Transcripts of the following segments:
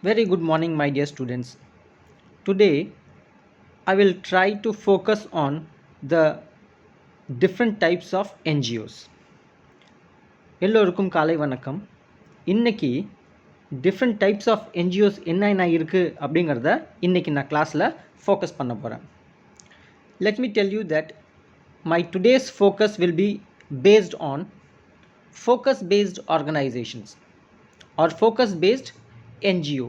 Very good morning, my dear students. Today, I will try to focus on the different types of NGOs. எல்லோருக்கும் காலை வணக்கம். இன்னைக்கு different types of NGOs என்னென்ன இருக்குது அப்படிங்கிறத இன்னைக்கு நான் கிளாஸில் ஃபோக்கஸ் பண்ண போகிறேன். Let me tell you that my today's focus will be based on focus based organizations or focus based NGO.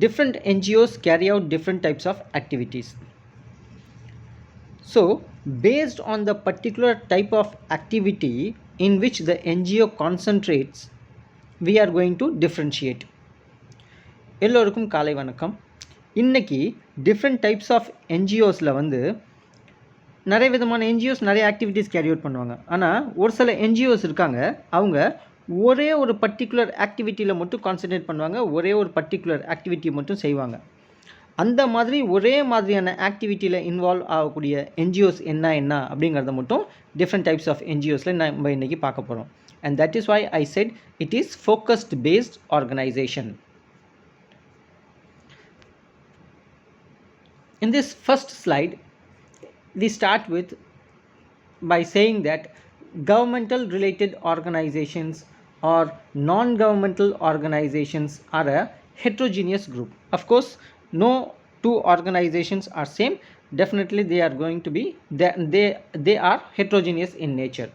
Different NGOs carry out different types of activities. So, based on the particular type of activity in which the NGO concentrates, we are going to differentiate. எல்லோருக்கும் காலை வணக்கம். இன்னைக்கு different types of என்ஜிஓஸில் நிறைய விதமான NGOs நிறைய activities carry out பண்ணுவாங்க. ஆனால் ஒரு சில என்ஜிஓஸ் இருக்காங்க, அவங்க ஒரே ஒரு பர்டிகுலர் ஆக்டிவிட்டியில் மட்டும் கான்சன்ட்ரேட் பண்ணுவாங்க, ஒரே ஒரு பர்டிகுலர் ஆக்டிவிட்டி மட்டும் செய்வாங்க. அந்த மாதிரி ஒரே மாதிரியான ஆக்டிவிட்டியில் இன்வால்வ் ஆகக்கூடிய என்ஜிஓஸ் என்ன அப்படிங்கிறத மட்டும் டிஃப்ரெண்ட் டைப்ஸ் ஆஃப் என்ஜிஓஸில் நம்ம இன்றைக்கி பார்க்க போகிறோம். And that is why I said it is focused based organization. In this first slide, we start with by saying that governmental related organizations or non-governmental organizations are a heterogeneous group. Of course, no two organizations are same. Definitely they are going to be they are heterogeneous in nature.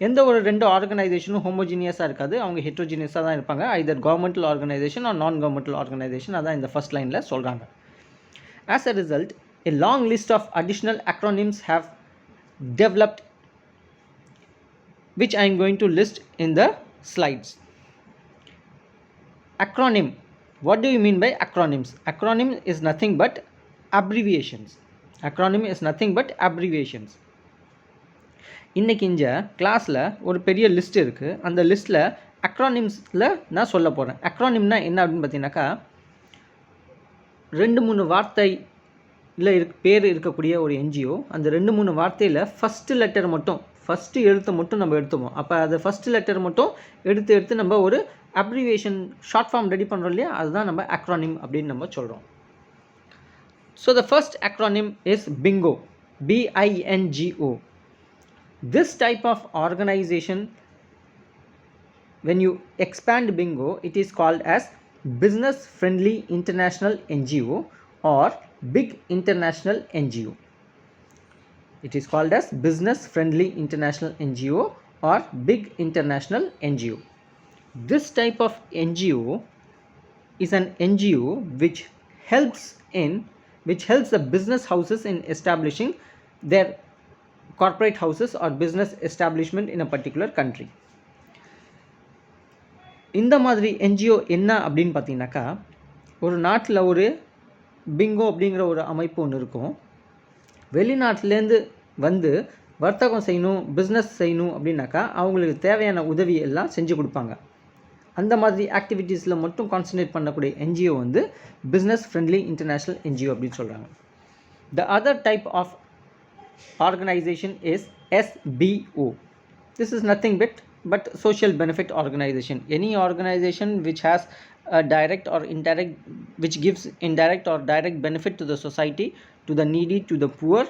எந்த ஒரு ரெண்டு ஆர்கனைசேஷனும் ஹோமோஜினியஸாக இருக்காது, அவங்க ஹெட்ரோஜினியஸாக தான் இருப்பாங்க. Either governmental organization or non governmental organization, அதான் இந்த ஃபர்ஸ்ட் லைனில் சொல்கிறாங்க. As a result, a long list of additional acronyms have developed, which I am going to list in the slides. Acronym. What do you mean by acronyms? Acronym is nothing but abbreviations. Acronym is nothing but abbreviations. இன்னைக்கு இந்த கிளாஸில் ஒரு பெரிய list இருக்குது. அந்த லிஸ்ட்டில் அக்ரானிம்ஸில் நான் சொல்ல போகிறேன். அக்ரானிம்னா என்ன அப்படின்னு பார்த்தீங்கன்னாக்கா, 2-3 வார்த்தையில் பேர் இருக்கக்கூடிய ஒரு என்ஜிஓ, அந்த 2-3 வார்த்தையில் ஃபஸ்ட்டு லெட்டர் மட்டும், ஃபஸ்ட்டு எழுத்தை மட்டும் நம்ம எடுத்துப்போம். அப்போ அது ஃபஸ்ட்டு லெட்டர் மட்டும் எடுத்து நம்ம ஒரு அப்ரிவியேஷன் ஷார்ட் ஃபார்ம் ரெடி பண்ணுறோம் இல்லையா, அதுதான் நம்ம அக்ரானிம் அப்படின்னு நம்ம சொல்கிறோம். So the first acronym is Bingo, BINGO. This type of organization, when you expand bingo, it is called as Business Friendly International NGO or Big International NGO. It is called as Business Friendly International NGO or Big International NGO. This type of NGO is an NGO which helps the business houses in establishing their corporate houses or business establishment in a particular country. இந்த மாதிரி NGO என்ன அப்படின்னு பார்த்தீங்கன்னாக்கா, ஒரு நாட்டில் ஒரு Bingo அப்படிங்கிற ஒரு அமைப்பு ஒன்று இருக்கும். வெளிநாட்டிலேருந்து வர்த்தகம் செய்யணும், பிஸ்னஸ் செய்யணும் அப்படின்னாக்கா அவங்களுக்கு தேவையான உதவி எல்லாம் செஞ்சு கொடுப்பாங்க. அந்த மாதிரி ஆக்டிவிட்டீஸில் மட்டும் கான்சன்ட்ரேட் பண்ணக்கூடிய NGO business friendly international NGO அப்படின்னு சொல்கிறாங்க. The other type of organization is SBO. This is nothing but social benefit organization. Any organization which has a direct or indirect, which gives indirect or direct benefit to the society, to the needy, to the poor,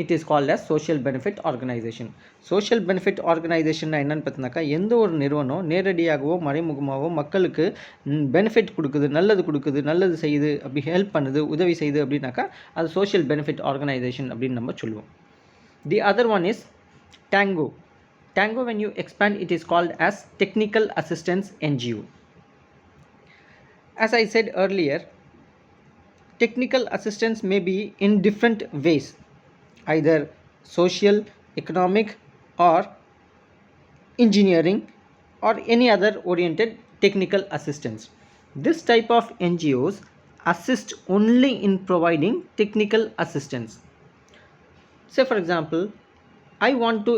it is called as social benefit organization. Social benefit organization என்னன்னு பார்த்தீங்கன்னாக்கா, எந்த ஒரு நிறுவனம் நேரடியாகவோ மறைமுகமாகவோ மக்களுக்கு benefit கொடுக்குது, நல்லது செய்யுது, அப்படி ஹெல்ப் பண்ணுது, உதவி செய்யுது அப்படின்னாக்கா அது சோஷியல் பெனிஃபிட் ஆர்கனைசேஷன் அப்படின்னு நம்ம சொல்லுவோம். The other one is Tango. Tango, when you expand, it is called as Technical Assistance NGO. As I said earlier, technical assistance may be in different ways, either social, economic or engineering or any other oriented technical assistance. This type of NGOs assist only in providing technical assistance. Say for example, I want to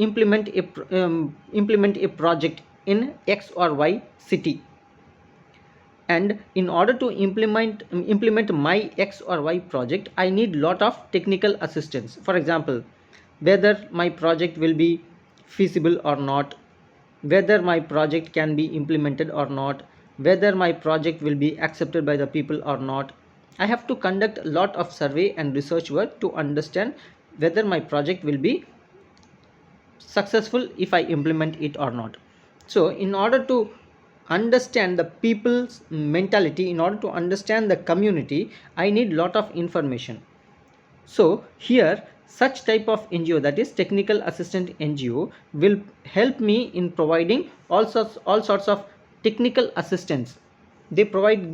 implement a project in X or Y city, and in order to implement my X or Y project, I need lot of technical assistance. For example, whether my project will be feasible or not, whether my project can be implemented or not, whether my project will be accepted by the people or not. I have to conduct a lot of survey and research work to understand whether my project will be successful if I implement it or not. So in order to understand the people's mentality, in order to understand the community, I need lot of information. So here such type of NGO, that is technical assistant NGO, will help me in providing all sorts of technical assistance. They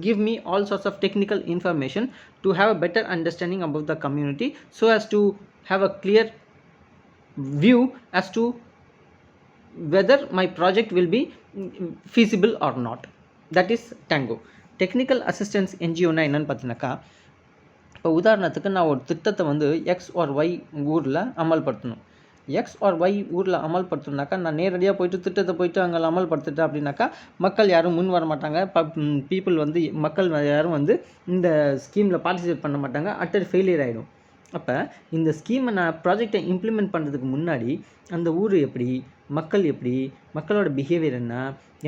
give me all sorts of technical information to have a better understanding about the community, so as to have a clear view as to whether my project will be feasible or not. That is Tango. Technical assistance NGOனா என்னன்னு பார்த்தீங்கன்னாக்கா, இப்போ உதாரணத்துக்கு நான் ஒரு திட்டத்தை வந்து X R Y ஊரில் அமல்படுத்தணும். X R Y ஊரில் அமல்படுத்தணுனாக்கா நான் நேரடியாக போயிட்டு திட்டத்தை போயிட்டு அங்கே அமல்படுத்திட்டேன் அப்படின்னாக்கா மக்கள் யாரும் முன் வர மாட்டாங்க. பீப்புள் வந்து மக்கள் யாரும் வந்து இந்த ஸ்கீமில் பார்ட்டிசிபேட் பண்ண மாட்டாங்க. அட்டர் ஃபெயிலியர் ஆகிடும். அப்போ இந்த ஸ்கீமை நான் ப்ராஜெக்டை இம்ப்ளிமெண்ட் பண்ணுறதுக்கு முன்னாடி அந்த ஊர் எப்படி, மக்கள் எப்படி, மக்களோட பிஹேவியர் என்ன,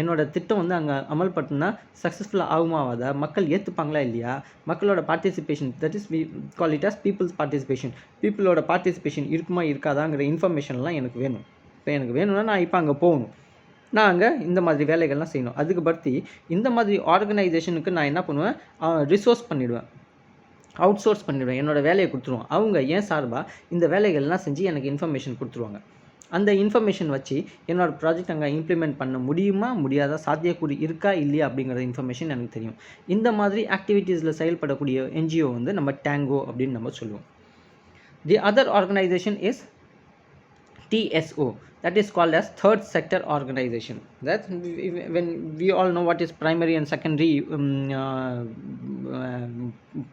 என்னோடய திட்டம் வந்து அங்கே அமல்படுத்தினா சக்ஸஸ்ஃபுல்லாக ஆகுமா ஆகாதா, மக்கள் ஏற்றுப்பாங்களா இல்லையா, மக்களோட participation, that is we call it as people's participation, பீப்புளோட பார்ட்டிசிபேஷன் இருக்குமா இருக்காதாங்கிற இன்ஃபர்மேஷன்லாம் எனக்கு வேணும். இப்போ எனக்கு வேணும்னா நான் இப்போ அங்கே போகணும், நான் அங்கே இந்த மாதிரி வேலைகள்லாம் செய்யணும். அதுக்கு பற்றி இந்த மாதிரி ஆர்கனைசேஷனுக்கு நான் என்ன பண்ணுவேன், ரிசோர்ஸ் பண்ணிவிடுவேன், அவுட் சோர்ஸ் பண்ணிவிடுவேன், என்னோடய வேலையை கொடுத்துருவோம். அவங்க ஏன் சார்பாக இந்த வேலைகள்லாம் செஞ்சு எனக்கு இன்ஃபர்மேஷன் கொடுத்துருவாங்க. அந்த இன்ஃபர்மேஷன் வச்சு என்னோடய ப்ராஜெக்ட் அங்கே இம்ப்ளிமெண்ட் பண்ண முடியுமா முடியாதா, சாத்தியக்கூறு இருக்கா இல்லையா அப்படிங்கிற இன்ஃபர்மேஷன் எனக்கு தெரியும். இந்த மாதிரி ஆக்டிவிட்டீஸில் செயல்படக்கூடிய என்ஜிஓ வந்து நம்ம டேங்கோ அப்படின்னு நம்ம சொல்லுவோம். The other organisation is TSO, that is called as third sector organization. That when we all know what is primary and secondary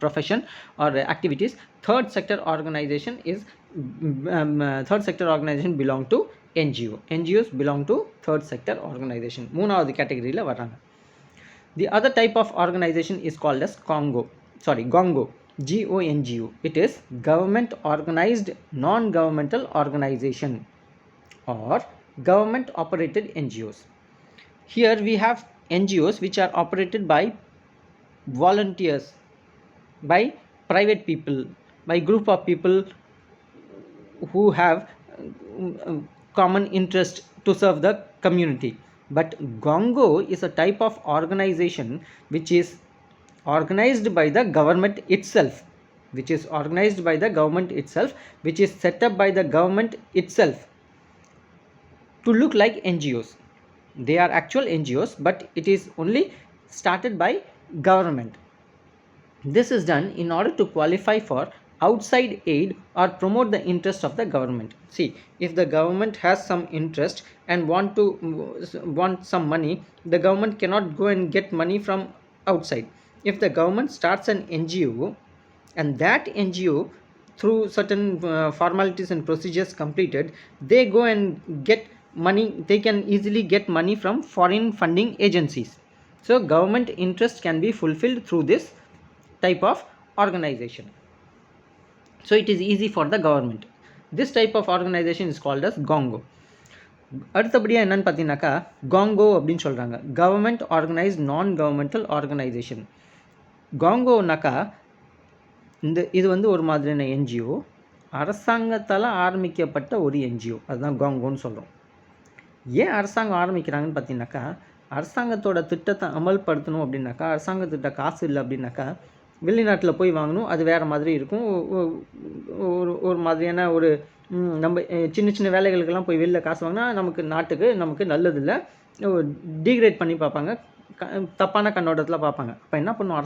profession or activities, third sector organization belong to NGO. NGOs belong to third sector organization. மூணாவது கேட்டகரியில் வர்றாங்க. The other type of organization is called as GONGO. GONGO. It is government organized non-governmental organization or government operated NGOs. Here we have NGOs which are operated by volunteers, by private people, by group of people who have common interest to serve the community. But GONGO is a type of organization which is organized by the government itself, which is set up by the government itself to look like NGOs. They are actual NGOs, but it is only started by government. This is done in order to qualify for outside aid or promote the interest of the government. See, if the government has some interest and want some money, the government cannot go and get money from outside. If the government starts an NGO and that NGO through certain formalities and procedures completed, they go and get money, they can easily get money from foreign funding agencies. So government interest can be fulfilled through this type of organization. So it is easy for the government. This type of organization is called as GONGO. அடுத்தபடியாக என்னன்னு பார்த்தீங்கன்னாக்கா, GONGO அப்படின்னு சொல்கிறாங்க, government organised non governmental organisation. GONGOனாக்கா இது வந்து ஒரு மாதிரியான என்ஜிஓ, அரசாங்கத்தால் ஆரம்பிக்கப்பட்ட ஒரு என்ஜிஓ, அதுதான் GONGOன்னு சொல்கிறோம். ஏன் அரசாங்கம் ஆரம்பிக்கிறாங்கன்னு பார்த்தீங்கன்னாக்கா, அரசாங்கத்தோட திட்டத்தை அமல்படுத்தணும் அப்படின்னாக்கா, அரசாங்கத்திட்ட காசு இல்லை அப்படின்னாக்கா வெளிநாட்டில் போய் வாங்கணும், அது வேறு மாதிரி இருக்கும். ஒரு மாதிரியான ஒரு நம்ம சின்ன வேலைகளுக்கெல்லாம் போய் வெளில காசு வாங்கினா நமக்கு நல்லதில்லை, டீக்ரேட் பண்ணி பார்ப்பாங்க, தப்பான கண்ணோட்டத்தில் பார்ப்பாங்க. அப்போ என்ன பண்ணும்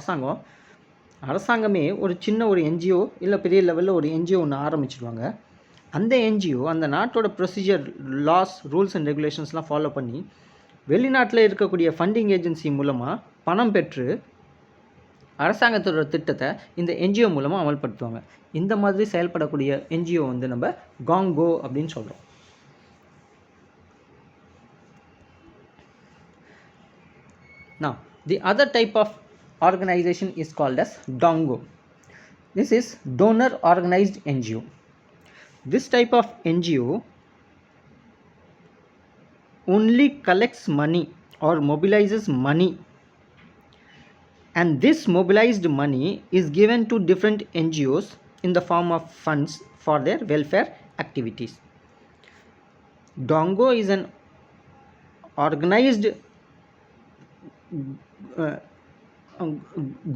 அரசாங்கமே ஒரு சின்ன ஒரு என்ஜிஓ இல்லை பெரிய லெவலில் ஒரு என்ஜிஓ ஒன்று ஆரம்பிச்சிடுவாங்க. அந்த என்ஜிஓ அந்த நாட்டோட ப்ரொசீஜர், லாஸ், ரூல்ஸ் அண்ட் ரெகுலேஷன்ஸ்லாம் ஃபாலோ பண்ணி வெளிநாட்டில் இருக்கக்கூடிய ஃபண்டிங் ஏஜென்சி மூலமாக பணம் பெற்று அரசாங்கத்தோட திட்டத்தை இந்த என்ஜிஓ மூலமாக அமல்படுத்துவாங்க. இந்த மாதிரி செயல்படக்கூடிய என்ஜிஓ வந்து நம்ம GONGO அப்படின்னு சொல்கிறோம். Now, the other type of organization is called as DONGO. This is donor organized NGO. This type of NGO only collects money or mobilizes money, and this mobilized money is given to different NGOs in the form of funds for their welfare activities. Dongo is an organized uh,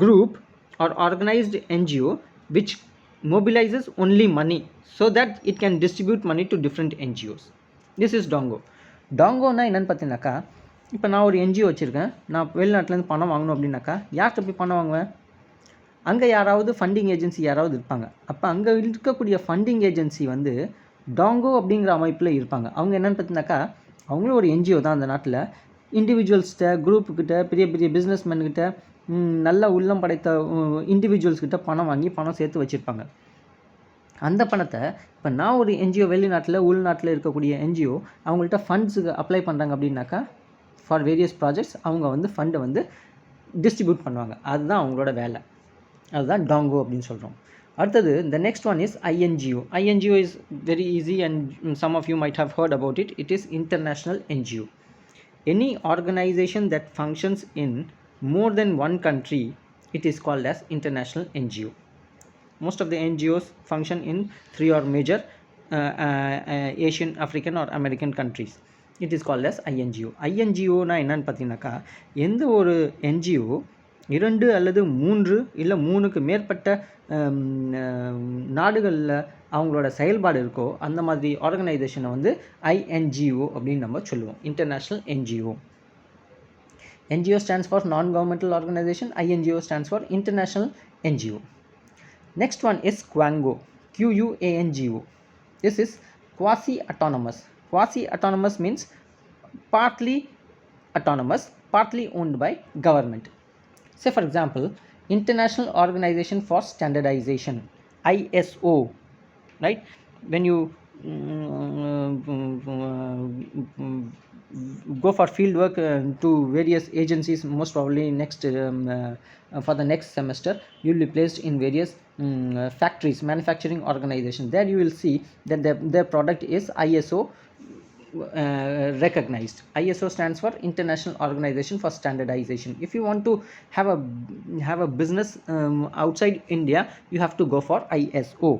group or organized NGO which mobilizes only money so that it can distribute money to different NGOs. This is Dongo. டாங்கோனா என்னென்னு பார்த்தீங்கன்னாக்கா, இப்போ நான் ஒரு NGO வச்சுருக்கேன், நான் வெளிநாட்டிலேருந்து பணம் வாங்கணும் அப்படின்னாக்கா யார்கிட்ட போய் பணம் வாங்குவேன்? அங்கே யாராவது ஃபண்டிங் ஏஜென்சி யாராவது இருப்பாங்க. அப்போ அங்கே இருக்கக்கூடிய ஃபண்டிங் ஏஜென்சி வந்து டாங்கோ அப்படிங்கிற அமைப்பில் இருப்பாங்க. அவங்க என்னென்னு பார்த்தீங்கன்னாக்கா, அவங்களும் ஒரு என்ஜிஓ தான் அந்த நாட்டில். இண்டிவிஜுவல்ஸ்கிட்ட, குரூப்புக்கிட்ட, பெரிய பெரிய பிஸ்னஸ்மேன்கிட்ட, நல்ல உள்ளம் படைத்த இண்டிவிஜுவல்ஸ்கிட்ட பணம் வாங்கி பணம் சேர்த்து வச்சுருப்பாங்க. அந்த பணத்தை இப்போ நான் ஒரு என்ஜிஓ வெளிநாட்டில் உள்நாட்டில் இருக்கக்கூடிய என்ஜிஓ அவங்கள்ட்ட ஃபண்ட்ஸுக்கு அப்ளை பண்ணுறாங்க அப்படின்னாக்கா, ஃபார் வேரியஸ் ப்ராஜெக்ட்ஸ் அவங்க வந்து ஃபண்டை வந்து டிஸ்ட்ரிபியூட் பண்ணுவாங்க. அதுதான் அவங்களோட வேலை. அதுதான் டாங்கோ அப்படின்னு சொல்கிறோம். அடுத்தது the next one is INGO. INGO is very easy and some of you might have heard about it. It is international NGO. Any organization that functions in more than one country, it is called as international NGO. Most of the NGOs function in 3 or major Asian, African or American countries. It is called as INGO. INGO na என்னன்னு பார்த்தீங்கன்னாக்கா, எந்த ஒரு NGO 2 அல்லது 3 இல்லை 3க்கு மேற்பட்ட நாடுகளில் அவங்களோட செயல்பாடு இருக்கோ அந்த மாதிரி ஆர்கனைசேஷனை வந்து INGO அப்படின்னு நம்ம சொல்லுவோம். International NGO. NGO stands for non-governmental organization. INGO stands for international NGO. Next one is Quango. QUANGO. This is quasi-autonomous. Quasi-autonomous means partly autonomous, partly owned by government. Say for example, International Organization for Standardization, ISO, right? When you go for field work to various agencies, most probably next for the next semester you will be placed in various factories, manufacturing organizations. There you will see that their product is ISO recognized. ISO stands for International Organization for Standardization. If you want to have a business outside India, you have to go for ISO.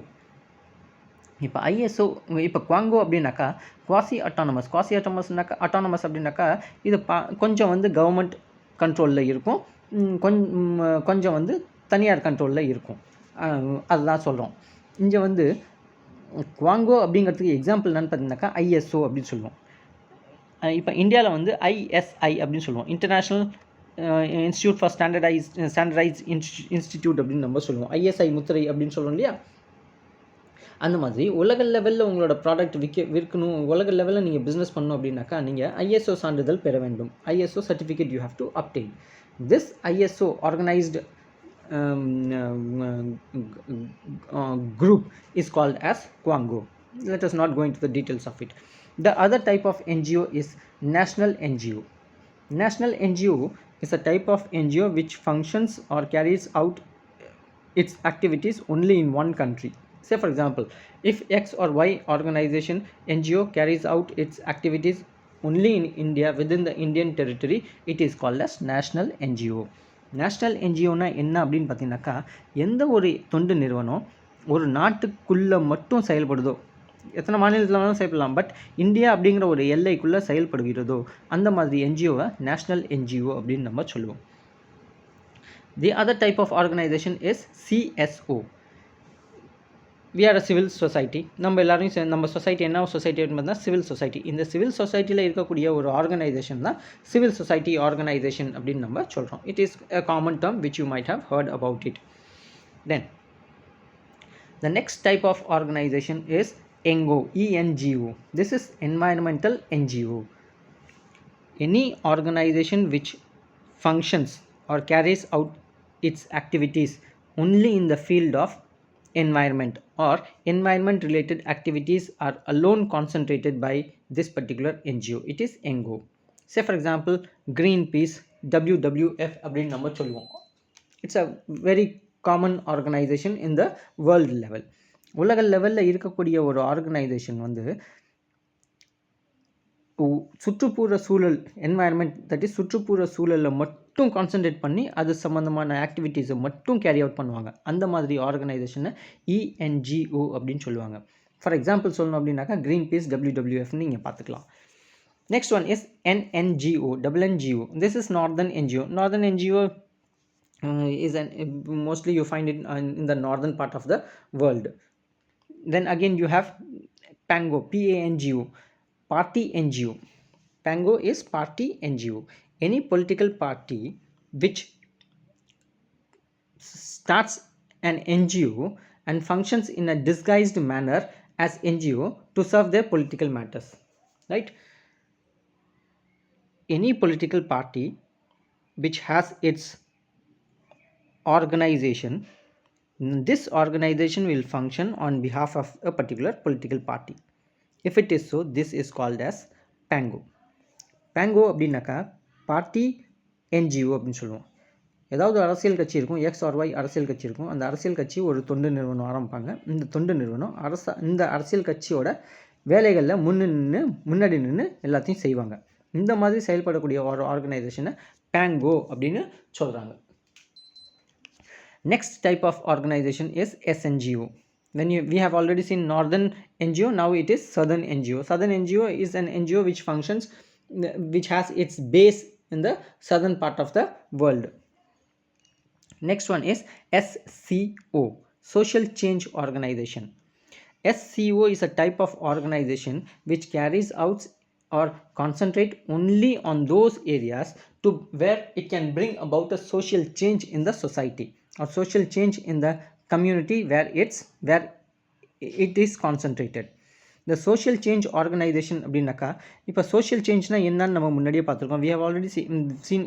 இப்போ ISO, இப்போ குவாங்கோ அப்படின்னாக்கா quasi autonomous அப்படின்னாக்கா இது கொஞ்சம் வந்து government கண்ட்ரோலில் இருக்கும், கொஞ்சம் வந்து தனியார் கண்ட்ரோலில் இருக்கும். அதுதான் சொல்கிறோம். இங்கே வந்து குவாங்கோ அப்படிங்கிறதுக்கு எக்ஸாம்பிள் என்னன்னு பார்த்தீங்கன்னாக்கா ஐஎஸ்ஓ அப்படின்னு சொல்லுவோம். இப்போ இந்தியாவில் வந்து ISI அப்படின்னு சொல்லுவோம், international institute for standardise institute அப்படின்னு நம்ம சொல்லுவோம். ISI முத்திரை அப்படின்னு சொல்லுவோம் இல்லையா? அந்த மாதிரி உலக லெவலில் உங்களோட ப்ராடக்ட் விற்கணும், உலக லெவலில் நீங்கள் பிஸ்னஸ் பண்ணணும் அப்படின்னாக்கா நீங்கள் ISO சான்றிதழ் பெற வேண்டும். ISO certificate you have to obtain. This ISO organised group is called as Quango. Let us not go into the details of it. The other type of NGO is National NGO. National NGO is a type of NGO which functions or carries out its activities only in one country. Say for example, if X or Y organization NGO carries out its activities only in India within the Indian territory, it is called as National NGO. National என்ஜிஓனா என்ன அப்படின்னு பார்த்தீங்கன்னாக்கா, எந்த ஒரு தொண்டு நிறுவனம் ஒரு நாட்டுக்குள்ளே மட்டும் செயல்படுதோ, எத்தனை மாநிலத்தில் வேணாலும் செயல்படலாம், பட் இந்தியா அப்படிங்கிற ஒரு எல்லைக்குள்ளே செயல்படுகிறதோ அந்த மாதிரி என்ஜிஓவை நேஷ்னல் என்ஜிஓ அப்படின்னு நம்ம சொல்லுவோம். The other type of organization is CSO. we are a civil society. நம்ம எல்லாரும் நம்ம சொசைட்டி என்ன சொசைட்டி அப்படின்னு பார்த்தா சிவில் சொசைட்டி. இந்த சிவில் சொசைட்டியில் இருக்கக்கூடிய ஒரு ஆர்கனைசேஷன் தான் சிவில் சொசைட்டி ஆர்கனைசேஷன் அப்படின்னு நம்ம சொல்கிறோம். It is a common term which you might have heard about it. Then the next type of organization is ENGO. ENGO. This is environmental NGO. Any organization which functions or carries out its activities only in the field of environment or environment related activities are alone concentrated by this particular NGO. It is ENGO. Say for example, Greenpeace, WWF அப்படின்னு நம்ம சொல்லுவோம். It's a very common organization in the world level. உலக லெவலில் இருக்கக்கூடிய ஒரு organisation வந்து சுற்றுப்புற சூழல் என்வாயர்மெண்ட் தட் இஸ் சுற்றுப்புற சூழலில் மட்டும் கான்சென்ட்ரேட் பண்ணி அது சம்மந்தமான ஆக்டிவிட்டீஸை மட்டும் கேரி அவுட் பண்ணுவாங்க. அந்த மாதிரி ஆர்கனைசேஷனை இஎன்ஜிஓ அப்படின்னு சொல்லுவாங்க. ஃபார் எக்ஸாம்பிள் சொல்லணும் அப்படின்னாக்கா க்ரீன் பீஸ், WWFன்னு நீங்கள் பார்த்துக்கலாம். Next one is NNGO, NNGO. This is Northern NGO. Northern NGO is mostly you find it in the northern part of the world. Then again you have PANGO, PANGO, Party NGO. PANGO is Party NGO. Any political party which starts an NGO and functions in a disguised manner as NGO to serve their political matters, right? Any political party which has its organization, this organization will function on behalf of a particular political party. If it is so, this is called as PANGO. PANGO அப்படின்னாக்கா party NGO அப்படின்னு சொல்லுவோம். ஏதாவது அரசியல் கட்சி இருக்கும், XRY அரசியல் கட்சி இருக்கும். அந்த அரசியல் கட்சி ஒரு தொண்டு நிறுவனம் ஆரம்பிப்பாங்க. இந்த தொண்டு நிறுவனம் இந்த அரசியல் கட்சியோட வேலைகளில் முன்னாடி நின்று எல்லாத்தையும் செய்வாங்க. இந்த மாதிரி செயல்படக்கூடிய ஒரு ஆர்கனைசேஷனை PANGO அப்படின்னு சொல்கிறாங்க. Next type of organization is SNGO. We have already seen Northern NGO, now it is Southern NGO. Southern NGO is an NGO which functions, which has its base in the southern part of the world. Next one is SCO, Social Change Organization. SCO is a type of organization which carries out or concentrate only on those areas to where it can bring about a social change in the society or social change in the community where it is concentrated. The social change organization அப்படின்னாக்கா இப்போ social changeனா என்னன்னு நம்ம முன்னாடியே பார்த்துருக்கோம். We have already seen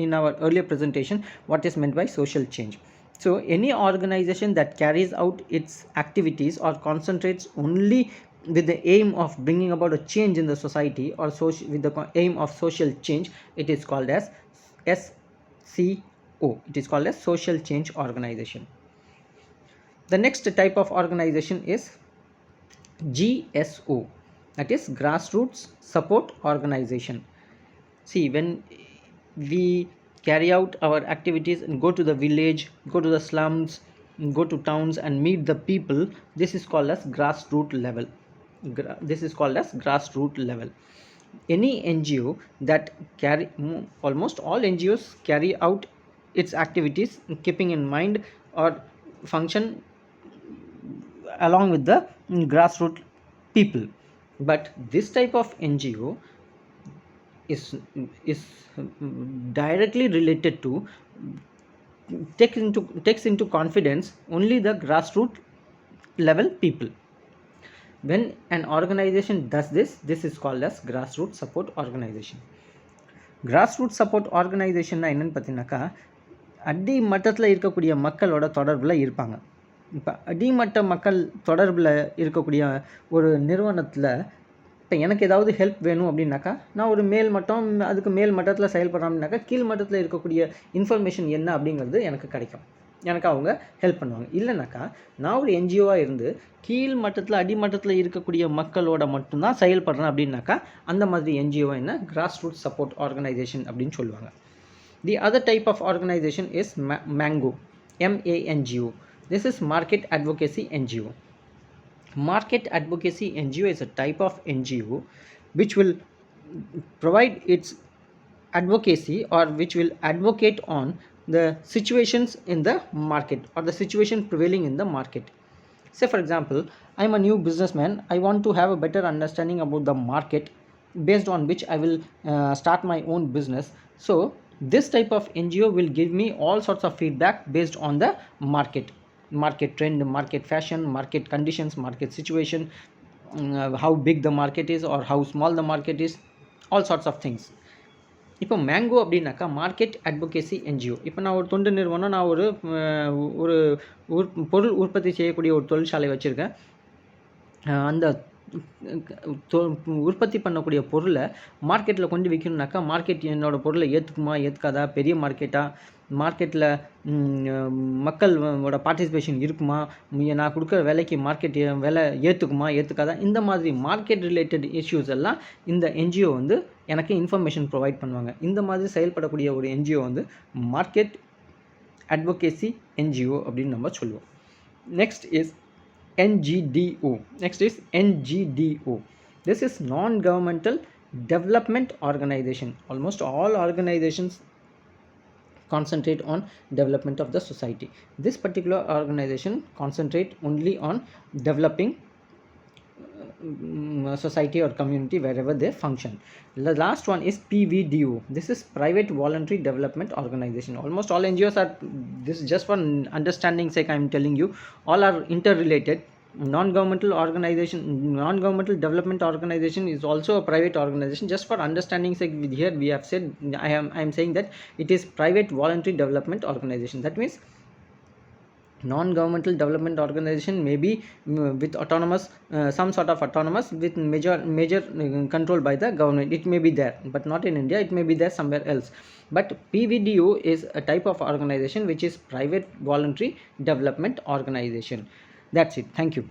in our earlier presentation what is meant by social change. So any organization that carries out its activities or concentrates only with the aim of bringing about a change in the society or with the aim of social change, it is called as SCO. It is called as Social Change Organization. The next type of organization is GSO, that is Grassroots Support Organization. See, when we carry out our activities and go to the village, go to the slums, go to towns and meet the people, this is called as grassroots level. Any NGO that almost all NGOs carry out its activities keeping in mind or function along with the grassroots people, but this type of NGO is directly related to takes into confidence only the grassroots level people. When an organization does this is called as Grassroots Support Organization. Grassroots Support Organization na என்னன்னு பார்த்தீங்கன்னாக்கா அடி மட்டத்தில் இருக்கக்கூடிய மக்களோட தொடர்பில் இருப்பாங்க. இப்போ அடிமட்ட மக்கள் தொடர்பில் இருக்கக்கூடிய ஒரு நிறுவனத்தில் இப்போ எனக்கு ஏதாவது ஹெல்ப் வேணும் அப்படின்னாக்கா நான் ஒரு அதுக்கு மேல் மட்டத்தில் செயல்படுறேன் அப்படின்னாக்கா கீழ் மட்டத்தில் இருக்கக்கூடிய இன்ஃபர்மேஷன் என்ன அப்படிங்கிறது எனக்கு கிடைக்கும், எனக்கு அவங்க ஹெல்ப் பண்ணுவாங்க. இல்லைனாக்கா நான் ஒரு என்ஜிஓவாக இருந்து கீழ் மட்டத்தில் அடிமட்டத்தில் இருக்கக்கூடிய மக்களோட மட்டும்தான் செயல்படுறேன் அப்படின்னாக்கா அந்த மாதிரி என்ஜிஓ என்ன கிராஸ் ரூட் சப்போர்ட் ஆர்கனைசேஷன் அப்படின்னு சொல்லுவாங்க. The other type of organization is MANGO, MANGO. This is Market Advocacy NGO. Market Advocacy NGO is a type of NGO which will provide its advocacy or which will advocate on the situations in the market or the situation prevailing in the market. Say for example, I am a new businessman, I want to have a better understanding about the market based on which I will start my own business. So this type of NGO will give me all sorts of feedback based on the market trend, market fashion, market conditions, market situation, how big the market is or how small the market is, all sorts of things. இப்போ MANGO அப்படின்னாக்கா market advocacy NGO. இப்போ நான் ஒரு தொண்டு நிறுவனம், நான் ஒரு பொருள் உற்பத்தி செய்யக்கூடிய ஒரு தொழிற்சாலை வச்சுருக்கேன். அந்த உற்பத்தி பண்ணக்கூடிய பொருளை மார்க்கெட்டில் கொண்டு விற்கணுன்னாக்கா மார்க்கெட் என்னோடய பொருளை ஏற்றுக்குமா ஏற்றுக்காதா, பெரிய மார்க்கெட்டில் மக்களோட பார்ட்டிசிபேஷன் இருக்குமா, நான் கொடுக்குற விலைக்கு மார்க்கெட் விலை ஏற்றுக்குமா ஏற்றுக்காதா, இந்த மாதிரி மார்க்கெட் ரிலேட்டட் இஷ்யூஸ் எல்லாம் இந்த என்ஜிஓ வந்து எனக்கு இன்ஃபர்மேஷன் ப்ரொவைட் பண்ணுவாங்க. இந்த மாதிரி செயல்படக்கூடிய ஒரு என்ஜிஓ வந்து மார்க்கெட் அட்வொகேசி என்ஜிஓ அப்படின்னு நம்ம சொல்லுவோம். Next is NGDO. Next is NGDO. This is non-governmental development organization. Almost all organizations concentrate on development of the society. This particular organization concentrate only on developing society or community wherever they function. The last one is PVDO. This is private voluntary development organization. Almost all NGOs are, this is just for understanding sake I am telling you, all are interrelated. Non-governmental development organization is also a private organization. Just for understanding sake, here we have said, I am saying that it is private voluntary development organization. That means non-governmental development organization may be with autonomous, some sort of autonomous with major control by the government. It may be there, but not in India. It may be there somewhere else. But PVDO is a type of organization which is private voluntary development organization. That's it. Thank you.